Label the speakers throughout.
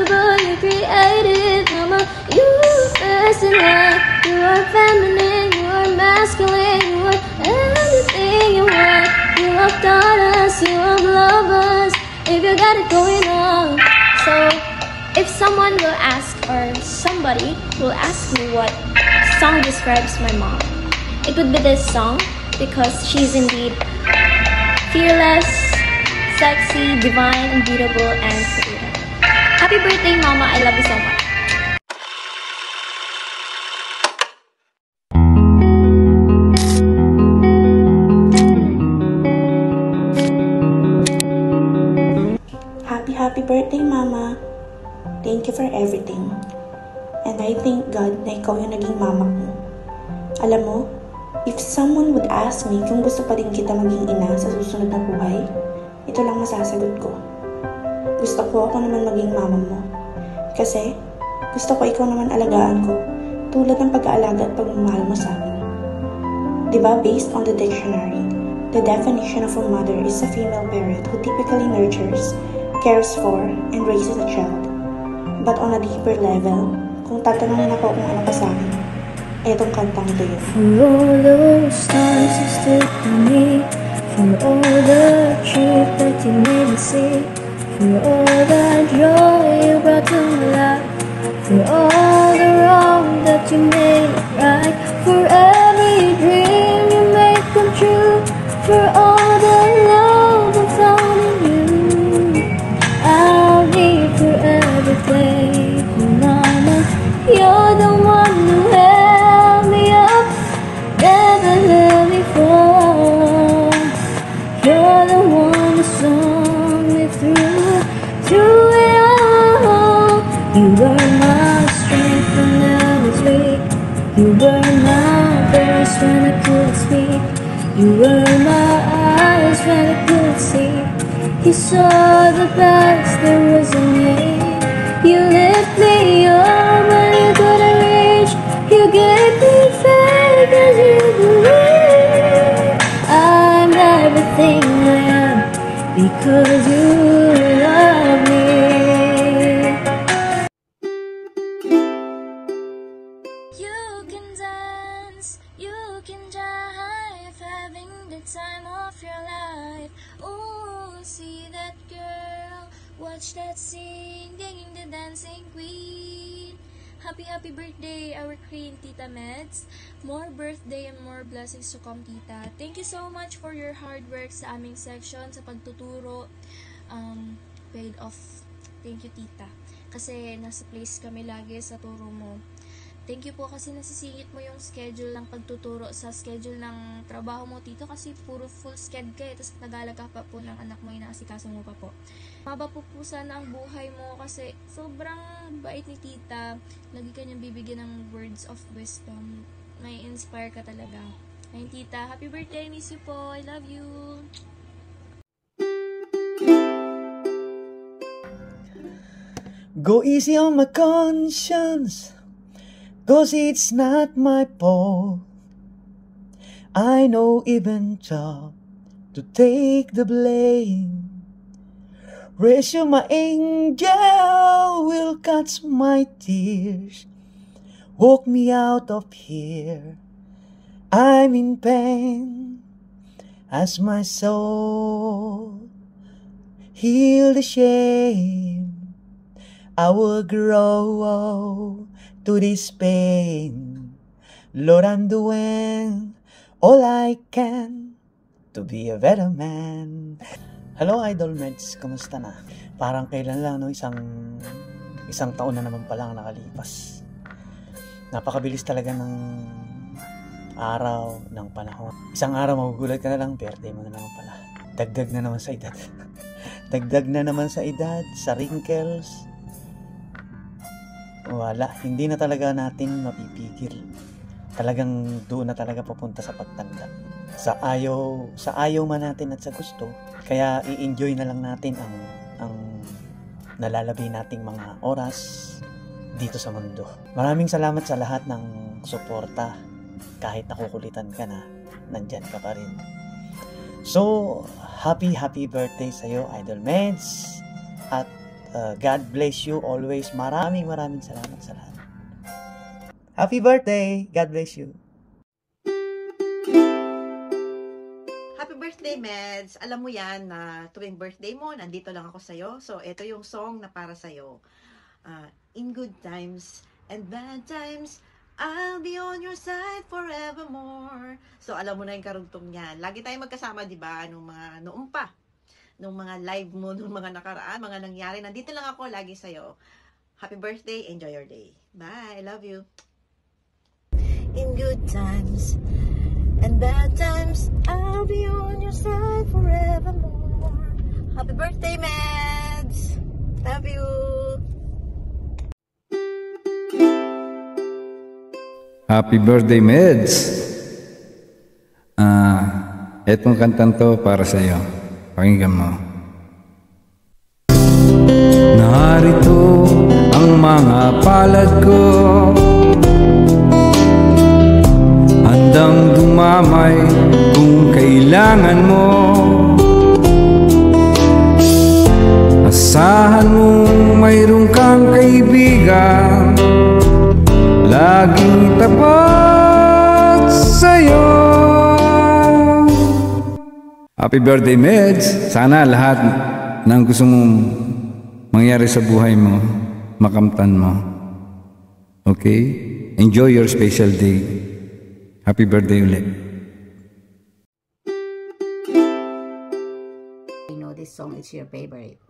Speaker 1: beautiful, you're creative, mama. You fascinate. You are feminine, you are masculine, you are everything you want. You have taught us, you have loved us, if you got it going on. So if someone will ask, or somebody will ask me what song describes my mom, it would be this song, because she's indeed fearless, sexy, divine, and beautiful, and creative. Happy birthday, Mama. I love you so much.
Speaker 2: Happy birthday, Mama. Thank you for everything. And I thank God na ikaw yung naging mama ko. Alam mo, if someone would ask me kung gusto pa rin kita maging ina sa susunod na buhay, ito lang masasagot ko. Gusto ko ako naman maging mama mo. Kasi, gusto ko ikaw naman alagaan ko, tulad ng pag-aalaga at pagmamahal mo sa amin. Diba, based on the dictionary, the definition of a mother is a female parent who typically nurtures, cares for, and raises a child. But on a deeper level, kung tatanungin ako kung ano ka sa akin, etong kantang ito yun.
Speaker 1: For all those times you stood by me, for all the truth that you made me see, for all the joy you brought to my life, for all the wrong that you made right, for every dream you made come true, for all the love I found in you, I'll be forever grateful, Mama. You're the one who held me up, never let me fall. You're the one who saw me through it all. You were my strength when I was weak. You were my voice when I couldn't speak. You were my eyes when I couldn't see. You saw the best there was in me. You lift me up when you couldn't reach. You gave me faith as you believe. I'm everything I am because you love me. You can dance, you can jive, having the time of your life. Oh, see that girl, watch that singing, the dancing queen. Happy birthday, our queen, Tita Meds. More birthday and more blessings to come, Tita. Thank you so much for your hard work sa aming section, sa pagtuturo. Paid off. Thank you, Tita. Kasi nasa place kami lagi sa turo mo. Thank you po kasi nasisingit mo yung schedule ng pagtuturo sa schedule ng trabaho mo, Tito, kasi puro full schedule ka, tapos nag-alaga pa po ng anak mo, inaasikaso mo pa po. Maba po sana ang buhay mo kasi sobrang bait ni Tita. Lagi ka niyang bibigyan ng words of wisdom. May inspire ka talaga. Ayun, Tita. Happy birthday. Miss you po. I love you.
Speaker 3: Go easy on my conscience, 'cause it's not my fault. I know even tough to take the blame. Raise you, my angel, will catch my tears. Walk me out of here. I'm in pain as my soul. Heal the shame. I will grow to this pain. Lord, I'm doing all I can to be a better man. Hello, Idol Meds. Kamusta na? Parang kailan lang, no? Isang taon na naman pala ang nakalipas. Napakabilis talaga ng araw, ng panahon. Isang araw magugulat ka na lang, birthday mo na naman pala. Dagdag na naman sa edad. Dagdag na naman sa edad, sa wrinkles. Wala, hindi na talaga natin mapipigil. Talagang doon na talaga papunta sa pagtanda. Sa ayaw man natin at sa gusto, kaya i-enjoy na lang natin ang nalalabi nating mga oras dito sa mundo. Maraming salamat sa lahat ng suporta. Kahit nakukulitan ka na, nandyan ka pa rin. So, happy birthday sa'yo, Idol Meds. At God bless you always. Maraming salamat sa lahat. Happy birthday! God bless you.
Speaker 4: Happy birthday, Meds! Alam mo yan na tuwing birthday mo, nandito lang ako sa'yo. So, ito yung song na para sa'yo. In good times and bad times, I'll be on your side forevermore. So, alam mo na yung karugtong niyan. Lagi tayong magkasama, di ba? Noong pa. Nung mga live mo, nung mga nakaraan, mga nangyari. Nandito lang ako, lagi sa'yo. Happy birthday, enjoy your day. Bye, I love you. In good times and bad times, I'll be on your side forevermore. Happy birthday, Meds! Love you!
Speaker 5: Happy birthday, Meds! Etong kantang to para sa iyo. Pakinggan mo. Narito ang mga palad ko, handang dumamay kung kailangan mo. Asahan mong mayroon kang kaibigan, laging tapat sa'yo. Happy birthday, Meds! Sana lahat ng gusto mong mangyari sa buhay mo, makamtan mo. Okay? Enjoy your special day. Happy birthday ulit.
Speaker 4: I know this song is your favorite.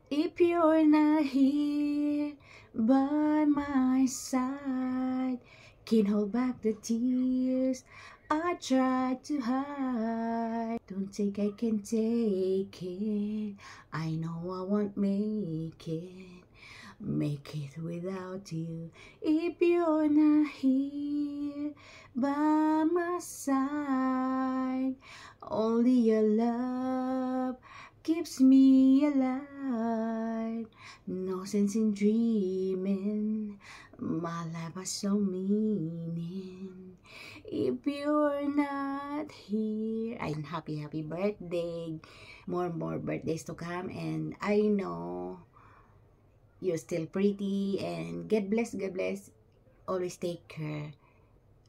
Speaker 4: If you're not here by my side, can't hold back the tears I tried to hide. Don't think I can take it. I know I won't make it without you. If you're not here by my side, only your love keeps me alive. No sense in dreaming, my life has so meaning. If you're not here, I'm happy birthday. More birthdays to come, and I know you're still pretty, and God bless. Always take care.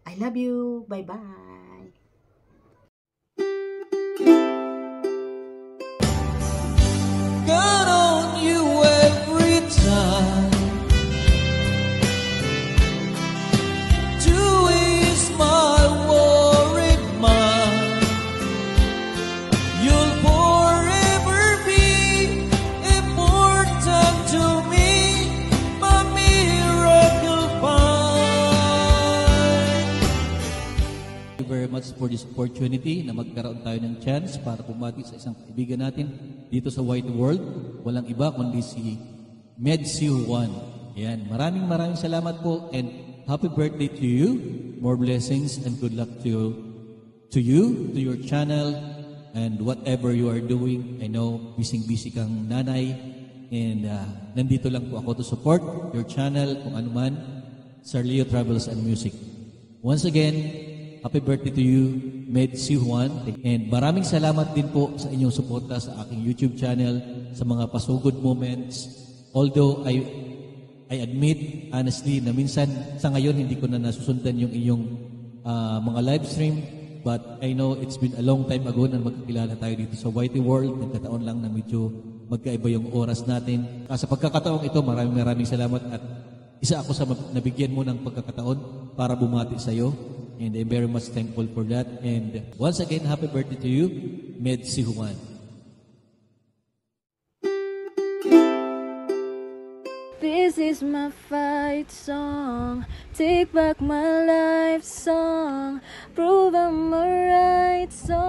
Speaker 4: I love you. Bye-bye.
Speaker 6: Got on you every time to ease my worried mind. You'll forever be important to me, my miracle find. Thank you very much for this opportunity na magkaroon tayo ng chance para bumati sa isang kaibigan natin dito sa White World. Walang iba kundi si Medsiu Juan. Yan. Maraming salamat po, and happy birthday to you. More blessings and good luck to you, to your channel, and whatever you are doing. I know busy kang nanay, and nandito lang po ako to support your channel kung ano man, Sarlio Travels and Music. Once again, happy birthday to you, Medsiu Juan. And maraming salamat din po sa inyong suporta sa aking YouTube channel, sa mga pasugod moments. Although I admit, honestly, na minsan sa ngayon hindi ko na nasusundan yung inyong mga live stream. But I know it's been a long time ago na magkakilala tayo dito sa Whitey World. Nagkataon lang na medyo magkaiba yung oras natin. Sa pagkakataong ito, maraming salamat, at isa ako sa nabigyan mo ng pagkakataon para bumati sa iyo. And I'm very much thankful for that. And once again, happy birthday to you, Medsiu Juan.
Speaker 1: This is my fight song, take back my life song, prove I'm a right song.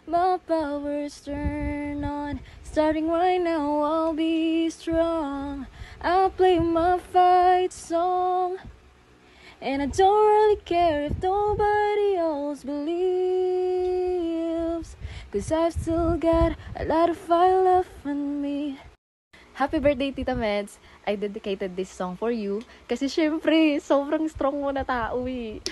Speaker 1: My powers turn on, starting right now I'll be strong. I'll play my fight song, and I don't really care if nobody else believes, 'cause I've still got a lot of fire left in me.
Speaker 7: Happy birthday, Tita Meds. I dedicated this song for you kasi syempre, sobrang strong mo na tao eh.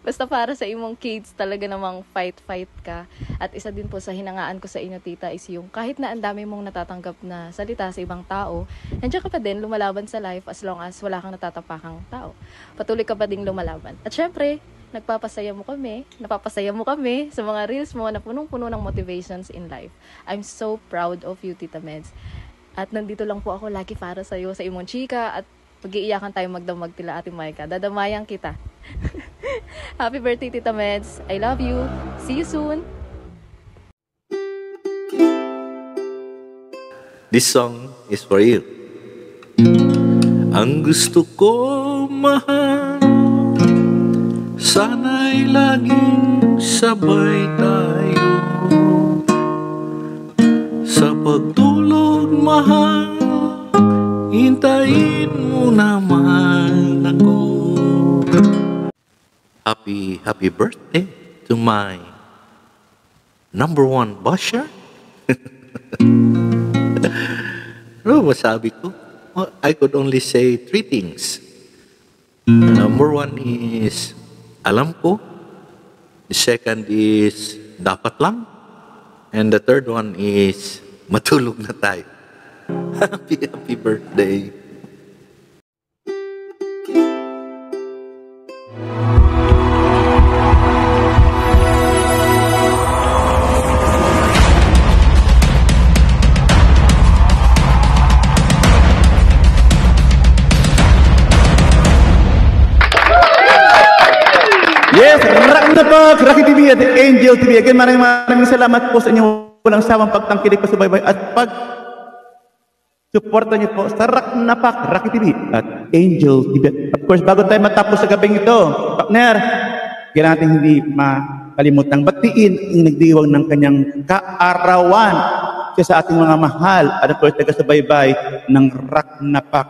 Speaker 7: Basta para sa imong kids, talaga namang fight ka. At isa din po sa hinangaan ko sa inyo, tita, is yung kahit na ang dami mong natatanggap na salita sa ibang tao, nandiyan ka pa din lumalaban sa life as long as wala kang natatapakang tao. Patuloy ka pa din lumalaban. At syempre, napapasaya mo kami sa mga reels mo na punong-puno ng motivations in life. I'm so proud of you, Tita Meds. At nandito lang po ako lagi para sa'yo, sa imong chika, at mag-iiyakan tayo magdamag tila Ate Maika. Dadamayan kita. Happy birthday, Tita Meds. I love you. See you soon.
Speaker 8: This song is for you. Ang gusto ko, mahal, sana'y laging sabay tayo. Sa pagtulog, mahal, hintayin mo naman ako. Happy birthday to my number one basher. Ano masabi ko? I could only say 3 things. Number 1 is alam ko. The second is dapat lang. And the third one is matulog na tayo. Happy birthday.
Speaker 9: Yes, Rock na po, Rocky TV at Angel TV. Again, maraming salamat po sa inyong walang sawang pagtangkilik, pasubaybay at pag-suporta niyo po sa Rock na Pak, Rocky TV at Angel TV. Of course, bago tayo matapos sa gabing ito, partner, kaya natin hindi makalimutang batiin ang nagdiwang ng kanyang kaarawan sa ating mga mahal at of course, taga-subaybay ng Rock na Pak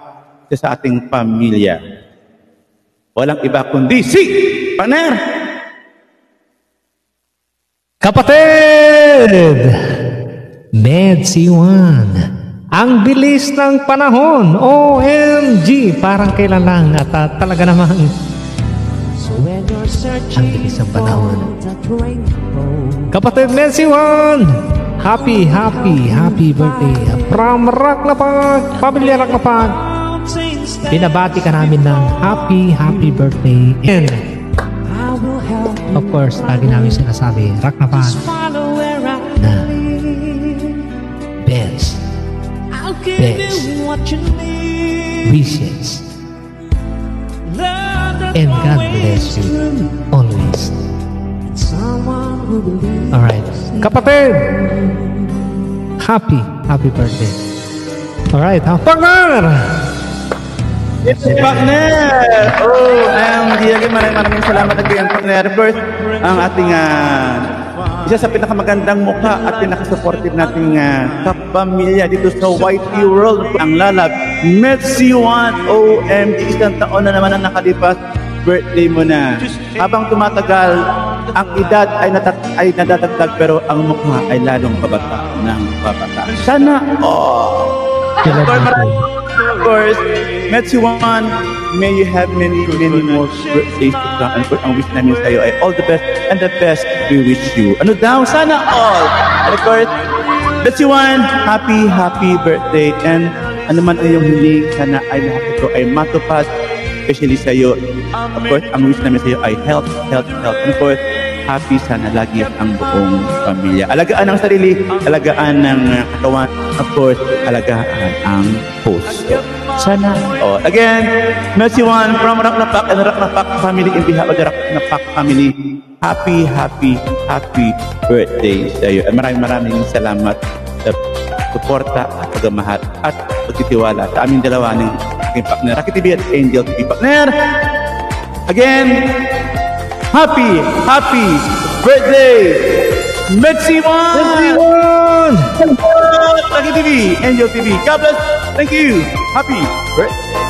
Speaker 9: sa ating pamilya. Walang iba kundi si partner!
Speaker 10: Kapatid! Medsiwan! Ang bilis ng panahon! OMG! Parang kailan lang at talaga namang ang bilis ng panahon. Kapatid Medsiwan! Happy birthday! From Rock na Pak! Pamilya Rock na Pak! Binabati ka namin ng happy birthday. And of course, lagi namin sinasabi, Rock na Pak na best wishes. And God bless you always. Alright, kapatid! Happy birthday. Alright, partner!
Speaker 9: Yes, partner! Maraming salamat again, partner. First, ang ating isa sa pinakamagandang mukha at pinakasupportive nating kapamilya dito sa YT World, ang lalab, Medsiwan. OMG, isang taon na naman ang nakalipas, birthday mo na. Habang tumatagal, ang edad ay nadadagdag pero ang mukha ay lalong babata ng babata. Sana, of course, Medsiwan, may you have many more birthdays to come. And ang wish namin sa'yo ay all the best and the best we wish you. Ano daw? Sana all! And of course, Medsiwan, happy birthday. And ano man ang iyong hiling, sana ay lahat ito ay matupad, especially sa'yo. Of course, ang wish namin sa'yo ay health. And of course, happy sana lagi ang buong pamilya. Alagaan ang sarili, alagaan ng katawan, of course, alagaan ang puso. Sana, again, Medsiwan from Rock na Pak and Rock na Pak family in behalf of the Rock na Pak family, happy birthday sa iyo. Maraming salamat sa suporta at pagmamahal at pagtitiwala sa aming dalawa ng aking partner, Rocky TV at Angel TV partner. Again, happy birthday, Medsiwan! Rocky TV, Angel TV. God bless. Thank you. Happy birthday.